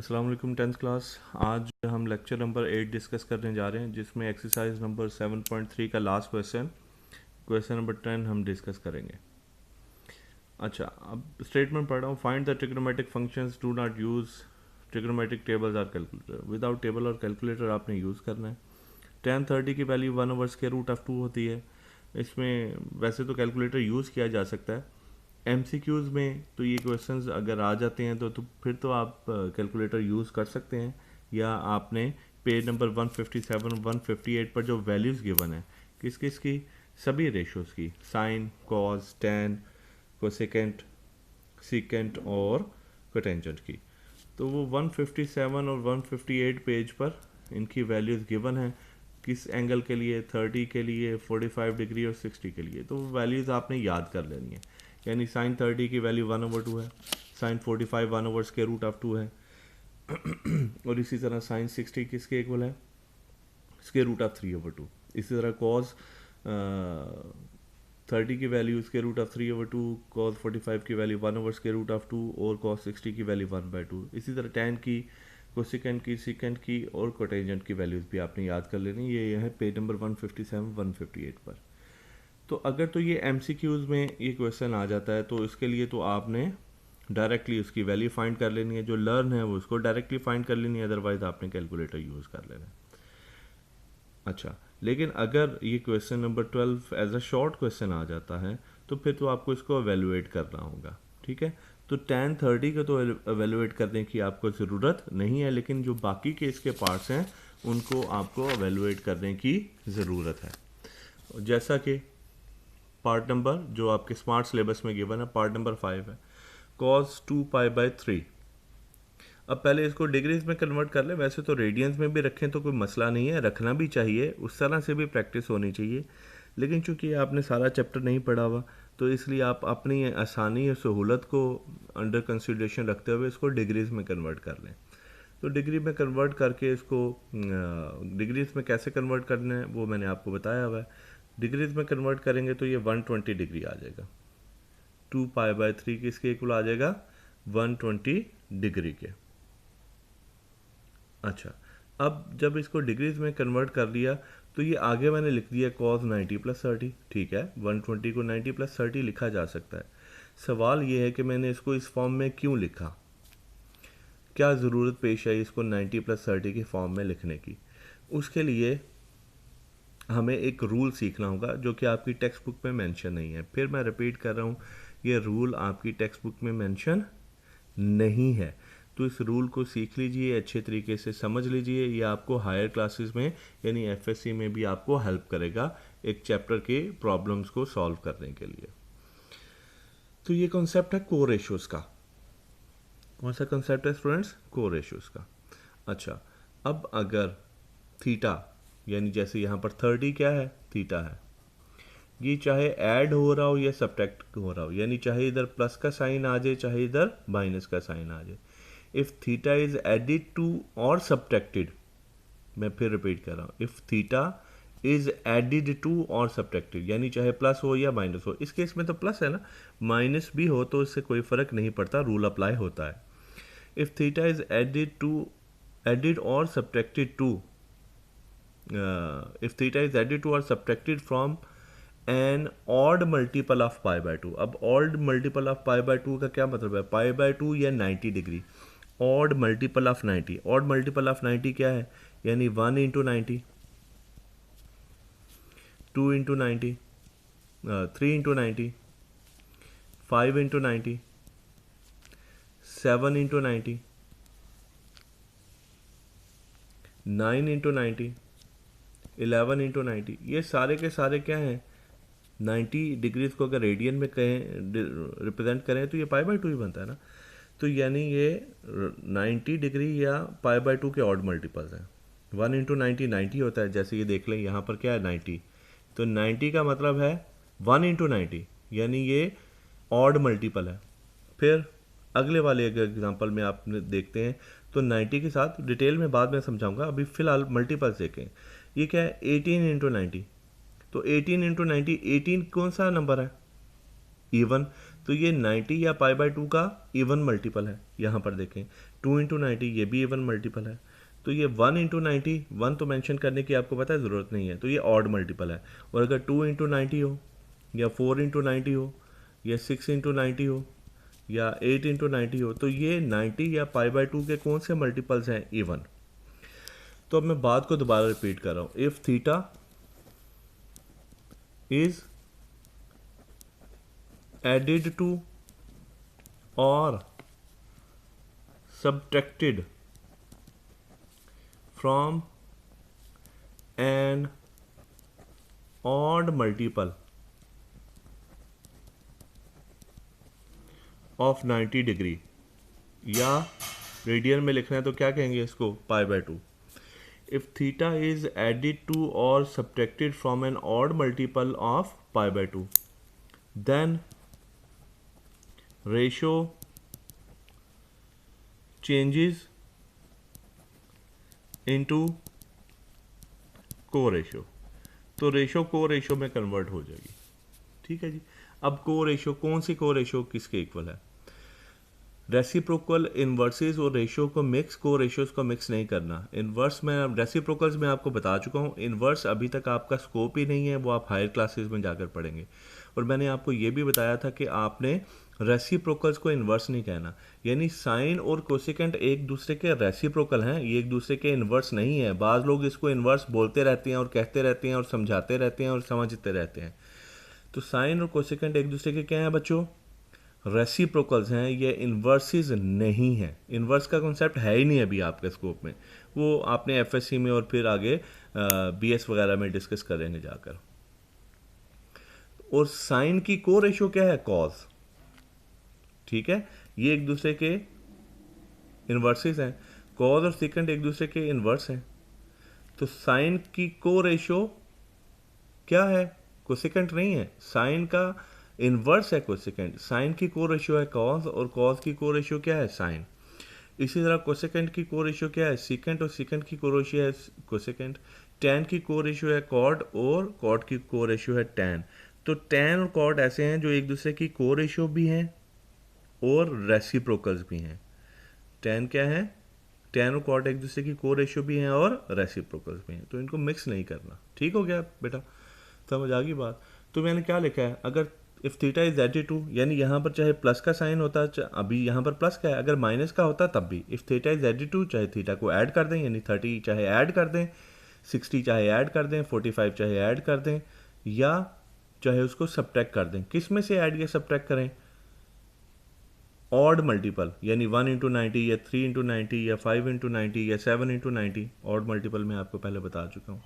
अस्सलाम वालेकुम 10th class. आज हम लेक्चर नंबर 8 डिस्कस करने जा रहे हैं जिसमें एक्सरसाइज नंबर 7.3 का लास्ट क्वेश्चन नंबर 10 हम डिस्कस करेंगे। अच्छा, अब स्टेटमेंट पढ़ रहा हूँ। Find the trigonometric functions, do not use trigonometric tables और कैलकुलेटर। विदाउट टेबल और कैलकुलेटर आपने यूज़ करना है। tan 30 की वैल्यू 1/√2 होती है। इसमें वैसे तो कैलकुलेटर यूज़ किया जा सकता है। MCQs में तो ये क्वेश्चंस अगर आ जाते हैं तो फिर तो आप कैलकुलेटर यूज़ कर सकते हैं, या आपने पेज नंबर 157 158 पर जो वैल्यूज़ गिवन है किस किस की, सभी रेशोज़ की, sine, cos, tan, cosecant, secant और कोटेंजेंट की, तो वो 157 और 158 पेज पर इनकी वैल्यूज़ गिवन है। किस एंगल के लिए, 30 के लिए, 45 डिग्री और 60 के लिए, तो वो वैल्यूज़ आपने याद कर लेनी है। यानी साइन 30 की वैल्यू 1/2 है, साइन 45 1/√2 है और इसी तरह साइन 60 किसके इक्वल है, √3/2। इसी तरह कॉस 30 की वैल्यू √3/2, कॉस 45 की वैल्यू 1/√2 और कॉस 60 की वैल्यू 1/2। इसी तरह टैन की, कोसेकेंट की, सीकेंट की और कोटेंजेंट की वैल्यूज़ भी आपने याद कर लेनी। ये है पेज नंबर 157 158 पर। तो अगर तो ये MCQs में ये क्वेश्चन आ जाता है तो इसके लिए तो आपने डायरेक्टली उसकी वैल्यू फाइंड कर लेनी है। जो लर्न है वो उसको डायरेक्टली फाइंड कर लेनी है, अदरवाइज आपने कैलकुलेटर यूज़ कर लेना है। अच्छा, लेकिन अगर ये question number 12 as a short question आ जाता है तो फिर तो आपको इसको एवेलुएट करना होगा। ठीक है, तो tan 30 का तो एवेलुएट करने की आपको ज़रूरत नहीं है, लेकिन जो बाकी के इसके पार्ट्स हैं उनको आपको एवेलुएट करने की ज़रूरत है। जैसा कि पार्ट नंबर जो आपके स्मार्ट सिलेबस में गिवन है, पार्ट नंबर 5 है, cos 2π/3। अब पहले इसको डिग्रीज में कन्वर्ट कर ले। वैसे तो रेडियंस में भी रखें तो कोई मसला नहीं है, रखना भी चाहिए, उस तरह से भी प्रैक्टिस होनी चाहिए। लेकिन चूंकि आपने सारा चैप्टर नहीं पढ़ा हुआ तो इसलिए आप अपनी आसानी और सहूलत को अंडर कंसिडरेशन रखते हुए इसको डिग्रीज में कन्वर्ट कर लें। तो डिग्री में कन्वर्ट करके इसको डिग्रीज में कैसे कन्वर्ट करना है वो मैंने आपको बताया हुआ है। डिग्रीज में कन्वर्ट करेंगे तो ये 120 डिग्री आ जाएगा। 2π/3 किसके इक्वल आ जाएगा, 120 डिग्री के। अच्छा, अब जब इसको डिग्रीज में कन्वर्ट कर लिया तो ये आगे मैंने लिख दिया cos 90+30। ठीक है, 120 को 90+30 लिखा जा सकता है। सवाल ये है कि मैंने इसको इस फॉर्म में क्यों लिखा, क्या ज़रूरत पेश आई इसको 90+30 की फॉर्म में लिखने की। उसके लिए हमें एक रूल सीखना होगा जो कि आपकी टेक्स्ट बुक में मेंशन नहीं है। फिर मैं रिपीट कर रहा हूँ, ये रूल आपकी टेक्स्ट बुक में मेंशन नहीं है। तो इस रूल को सीख लीजिए, अच्छे तरीके से समझ लीजिए। ये आपको हायर क्लासेस में यानी FSC में भी आपको हेल्प करेगा एक चैप्टर के प्रॉब्लम्स को सॉल्व करने के लिए। तो ये कॉन्सेप्ट है को रेशियोज़ का। कौन सा कॉन्सेप्ट है स्टूडेंट्स, को रेशियोज़ का। अच्छा, अब अगर थीटा यानी जैसे यहाँ पर 30 क्या है, थीटा है, ये चाहे ऐड हो रहा हो या सब्ट्रैक्ट हो रहा हो, यानी चाहे इधर प्लस का साइन आ जाए चाहे इधर माइनस का साइन आ जाए, if theta is added to और सब्ट्रैक्टेड, मैं फिर रिपीट कर रहा हूँ, if theta is added to और सब्ट्रैक्टेड, यानी चाहे प्लस हो या माइनस हो। इस केस में तो प्लस है ना, माइनस भी हो तो इससे कोई फ़र्क नहीं पड़ता, रूल अप्लाई होता है। इफ़ थीटा इज एडिड और subtracted to, if theta is added to or subtracted from an odd multiple of π/2। अब odd multiple of π/2 का क्या मतलब है, π/2 या 90 degree, odd multiple of 90। odd multiple of 90 क्या है, यानी 1 into 90, 2 into 90, 3 into 90, 5 into 90, 7 into 90, 9 into 90, 11 into 90। ये सारे के सारे क्या हैं, 90 डिग्रीज को अगर रेडियन में कहें रिप्रेजेंट करें तो ये π/2 ही बनता है ना। तो यानी ये 90 डिग्री या π/2 के ऑड मल्टीपल्स हैं। 1 इंटू 90 90 होता है, जैसे ये देख लें यहाँ पर क्या है 90, तो 90 का मतलब है 1 इंटू 90, यानी ये ऑड मल्टीपल है। फिर अगले वाले अगर एग्जांपल में आप देखते हैं तो 90 के साथ डिटेल में बाद में समझाऊंगा, अभी फ़िलहाल मल्टीपल्स देखें। ये क्या है 18 इंटू 90, तो 18 इंटू 90, 18 कौन सा नंबर है, इवन, तो ये 90 या π/2 का इवन मल्टीपल है। यहाँ पर देखें 2 इंटू 90 ये भी इवन मल्टीपल है। तो ये 1 इंटू 90, 1 तो मेंशन करने की आपको पता है ज़रूरत नहीं है, तो ये ऑड मल्टीपल है। और अगर 2 इंटू 90 हो, या 4 इंटू 90 हो, या 6 इंटू 90 हो, या 8 इंटू 90 हो, तो ये 90 या π/2 के कौन से मल्टीपल्स हैं? इवन। तो अब मैं बात को दोबारा रिपीट कर रहा हूँ। If theta is added to और subtracted from an odd multiple of 90 degree, या रेडियन में लिखना है तो क्या कहेंगे इसको? π/2। If theta is added to और subtracted from an odd multiple of π/2, then ratio changes into co ratio. तो रेशो को रेशो में कन्वर्ट हो जाएगी। ठीक है जी। अब को रेशो, कौन सी को रेशो किसके इक्वल है? रेसिप्रोकल इन्वर्सेस और रेशो को मिक्स, को रेशोज को मिक्स नहीं करना। इन्वर्स में, रेसिप्रोकल्स में आपको बता चुका हूँ। इन्वर्स अभी तक आपका स्कोप ही नहीं है, वो आप हायर क्लासेस में जाकर पढ़ेंगे। और मैंने आपको ये भी बताया था कि आपने रेसिप्रोकल्स को इन्वर्स नहीं कहना, यानी साइन और कोसेकेंट एक दूसरे के रेसिप्रोकल हैं, ये एक दूसरे के इन्वर्स नहीं है। बाज़ लोग इसको इन्वर्स बोलते रहते हैं और कहते रहते हैं और समझाते रहते हैं और समझते रहते हैं। तो साइन और कोसेकेंट एक दूसरे के क्या हैं बच्चों? रेसिप्रोकल्स हैं, ये इन्वर्सेस नहीं है। इन्वर्स का कॉन्सेप्ट है ही नहीं अभी आपके स्कोप में, वो आपने एफएससी में और फिर आगे बीएस वगैरह में डिस्कस करेंगे जाकर। और साइन की को रेशो क्या है? कॉज। ठीक है, ये एक दूसरे के इन्वर्सेस हैं। कॉज और सेकंड एक दूसरे के इन्वर्स हैं। तो साइन की को रेशो क्या है? कोसेकेंट नहीं है, साइन का इन्वर्स है कोसेकेंट। साइन की को रेशियो है कॉस, और कॉस की को रेशियो क्या है? साइन। इसी तरह कोसेकेंट की को रेशियो क्या है? सीकेंट, और सीकेंट की को रेशियो है कोसेकेंट। टैन की को रेशियो है कॉड, और कॉड की को रेशियो है टैन। तो टैन और कॉड ऐसे हैं जो एक दूसरे की को रेशियो भी हैं और रेसिप्रोकल्स भी हैं। टैन क्या है? टैन और कॉड एक दूसरे की को रेशियो भी हैं और रेसिप्रोकल्स भी हैं, तो इनको मिक्स नहीं करना। ठीक हो गया बेटा, समझ आ गई बात? तो मैंने क्या लिखा है? अगर if theta is added to, यानी यहाँ पर चाहे प्लस का साइन होता, अभी यहाँ पर प्लस का है, अगर माइनस का होता तब भी if theta is added to, चाहे थीटा को ऐड कर दें, यानी 30 चाहे ऐड कर दें, 60 चाहे ऐड कर दें, 45 चाहे ऐड कर दें, या चाहे उसको सब्ट्रैक्ट कर दें। किस में से ऐड या सब्ट्रैक्ट करें? ऑड मल्टीपल, यानी 1 इंटू 90 या 3 इंटू 90 या 5 इंटू 90 या 7 इंटू 90। ऑड मल्टीपल में आपको पहले बता चुका हूँ।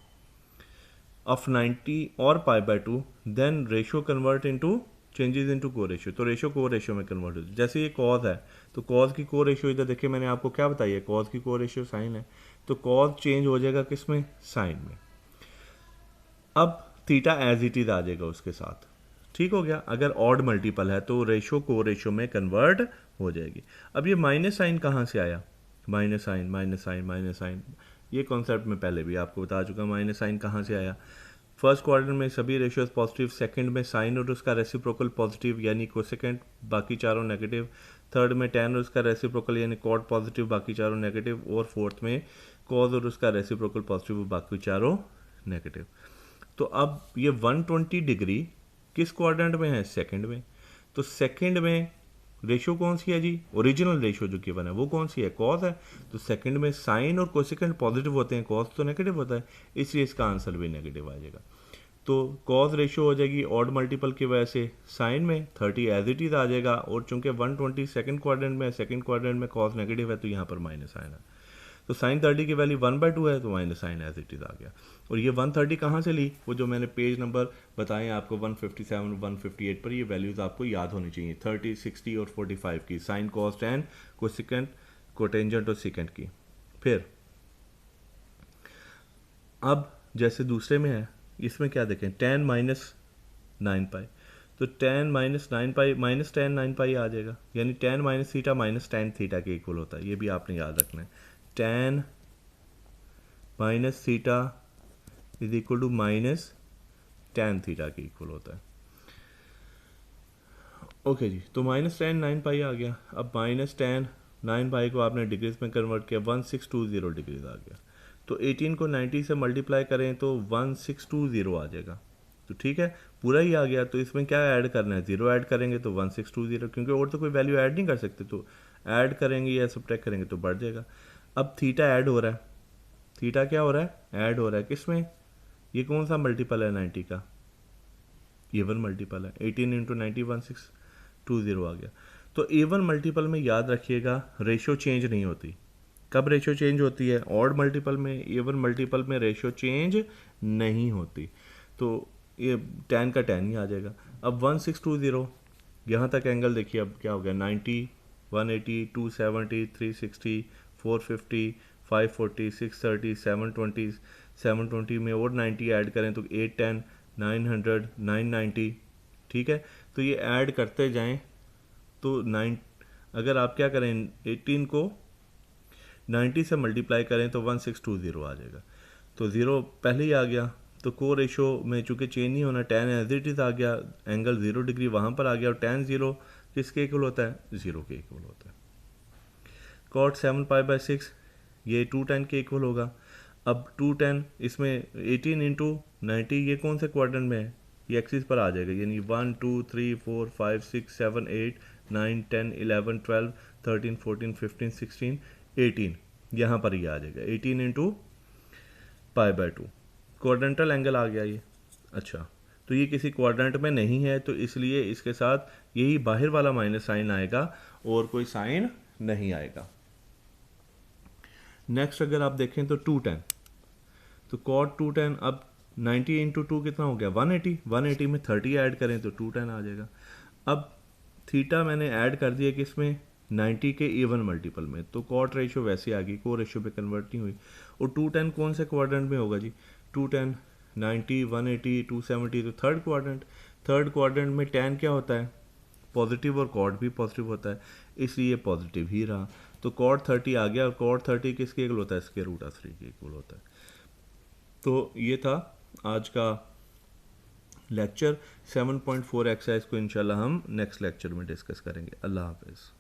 ऑफ 90 और π/2, then ratio convert into changes into co ratio. तो रेशो को रेशियो में कन्वर्ट होती है। जैसे ये कॉज है, तो कॉज की को रेशियो इधर देखिए मैंने आपको क्या बताई है, कॉज की को रेशियो साइन है, तो कॉज चेंज हो जाएगा किस में? साइन में। अब थीटा एज इट इज आ जाएगा उसके साथ। ठीक हो गया। अगर ऑड मल्टीपल है तो रेशो को रेशो में कन्वर्ट हो जाएगी। अब ये माइनस साइन कहाँ से आया? Minus sine, minus sine, minus sine, ये कॉन्सेप्ट में पहले भी आपको बता चुका। माइनस साइन कहाँ से आया? फर्स्ट क्वाड्रेंट में सभी रेशियोज पॉजिटिव, सेकंड में साइन और उसका रेसिप्रोकल पॉजिटिव यानी कोसेकेंट, बाकी चारों नेगेटिव, थर्ड में टैन और उसका रेसिप्रोकल यानी कॉड पॉजिटिव, बाकी चारों नेगेटिव, और फोर्थ में कॉज और उसका रेसिप्रोकल पॉजिटिव, बाकी चारों नेगेटिव। तो अब ये 120 डिग्री किस क्वाड्रेंट में है? सेकंड में। तो सेकंड में रेशो कौन सी है जी? ओरिजिनल रेशो जो गिवन है वो कौन सी है? कॉस है। तो सेकंड में साइन और कोसेकेंट पॉजिटिव होते हैं, कॉस तो नेगेटिव होता है, इसलिए इसका आंसर भी नेगेटिव आ जाएगा। तो कॉस रेशो हो जाएगी ऑड मल्टीपल की वजह से साइन में 30 एज इट इज आ जाएगा, और चूंकि 120 सेकंड क्वाड्रेंट में, सेकंड क्वाड्रेंट में कॉस नेगेटिव है तो यहाँ पर माइनस आएगा। तो साइन 30 की वैल्यू 1/2 है, तो minus sine as it is आ गया। और ये 130 कहाँ से ली? वो जो मैंने पेज नंबर बताए आपको 157 158 पर, ये वैल्यूज़ आपको याद होनी चाहिए, 30 60 और 45 की, sine cos tan cosecant cotangent और सेकेंट की। फिर अब जैसे दूसरे में है, इसमें क्या देखें? टैन माइनस 9π, तो टैन माइनस 9π माइनस टैन 9π आ जाएगा, यानी tan minus theta minus tan theta के इक्वल होता है। ये भी आपने याद रखना है। Tan minus theta is equal to minus tan theta के इक्वल होता है। ओके जी, तो माइनस टैन 9π आ गया। अब माइनस टैन 9 पाई को आपने डिग्रीज में कन्वर्ट किया, 1620 डिग्रीज आ गया। तो 18 को 90 से मल्टीप्लाई करें तो 1620 आ जाएगा। तो ठीक है, पूरा ही आ गया। तो इसमें क्या ऐड करना है, 0 ऐड करेंगे तो 1620, क्योंकि और तो कोई वैल्यू ऐड नहीं कर सकते, तो ऐड करेंगे या सब्ट्रैक्ट करेंगे तो बढ़ जाएगा। अब थीटा ऐड हो रहा है, थीटा क्या हो रहा है, ऐड हो रहा है। किसमें, ये कौन सा मल्टीपल है 90 का, इवन मल्टीपल है। 18 इंटू 90 1620 आ गया। तो इवन मल्टीपल में याद रखिएगा रेशो चेंज नहीं होती। कब रेशो चेंज होती है, ऑड मल्टीपल में। इवन मल्टीपल में रेशो चेंज नहीं होती। तो ये 10 का 10 ही आ जाएगा। अब 1620 यहाँ तक एंगल देखिए, अब क्या हो गया, 90, 180, 270, 360, 450, 540, 630, 720, 720 में और 90 ऐड करें तो 810, 900, 990। ठीक है, तो ये ऐड करते जाएं तो 9, अगर आप क्या करें 18 को 90 से मल्टीप्लाई करें तो 1620 आ जाएगा। तो ज़ीरो पहले ही आ गया। तो को रेशो में चूँकि चेंज नहीं होना, tan एज इट इज़ आ गया, एंगल 0 डिग्री वहाँ पर आ गया, और tan 0 किसके इक्वल होता है, 0 के इक्वल होता है। cot 7π/6 ये 2tan के इक्वल होगा। अब 2tan इसमें 18 इंटू 90 ये कौन से क्वाड्रेंट में है, ये एक्सिस पर आ जाएगा, यानी 1 2 3 4 5 6 7 8 9 10 11 12 13 14 15 16 18 यहाँ पर ही आ जाएगा। 18 इंटू π/2 क्वाड्रेंटल एंगल आ गया ये। अच्छा, तो ये किसी क्वाड्रेंट में नहीं है, तो इसलिए इसके साथ यही बाहर वाला माइनस साइन आएगा और कोई साइन नहीं आएगा। नेक्स्ट अगर आप देखें तो 2tan, तो cot 2tan, अब 90 इंटू 2 कितना हो गया, 180, 180 में 30 ऐड करें तो 2tan आ जाएगा। अब थीटा मैंने ऐड कर दिया किसमें, 90 के इवन मल्टीपल में, तो cot रेशियो वैसे आ गई, को रेशियो पे कन्वर्ट नहीं हुई। और 2tan कौन से क्वाड्रेंट में होगा जी, 2tan 90, 180, 270, तो थर्ड क्वाड्रेंट। थर्ड क्वाड्रेंट में tan क्या होता है, पॉजिटिव, और cot भी पॉजिटिव होता है, इसलिए पॉजिटिव ही रहा। तो cot 30 आ गया, और cot 30 किसके इक्वल होता है, √3 के इक्वल होता है। तो ये था आज का लेक्चर 7.4 एक्सरसाइज को इंशाल्लाह हम नेक्स्ट लेक्चर में डिस्कस करेंगे। अल्लाह हाफिज़।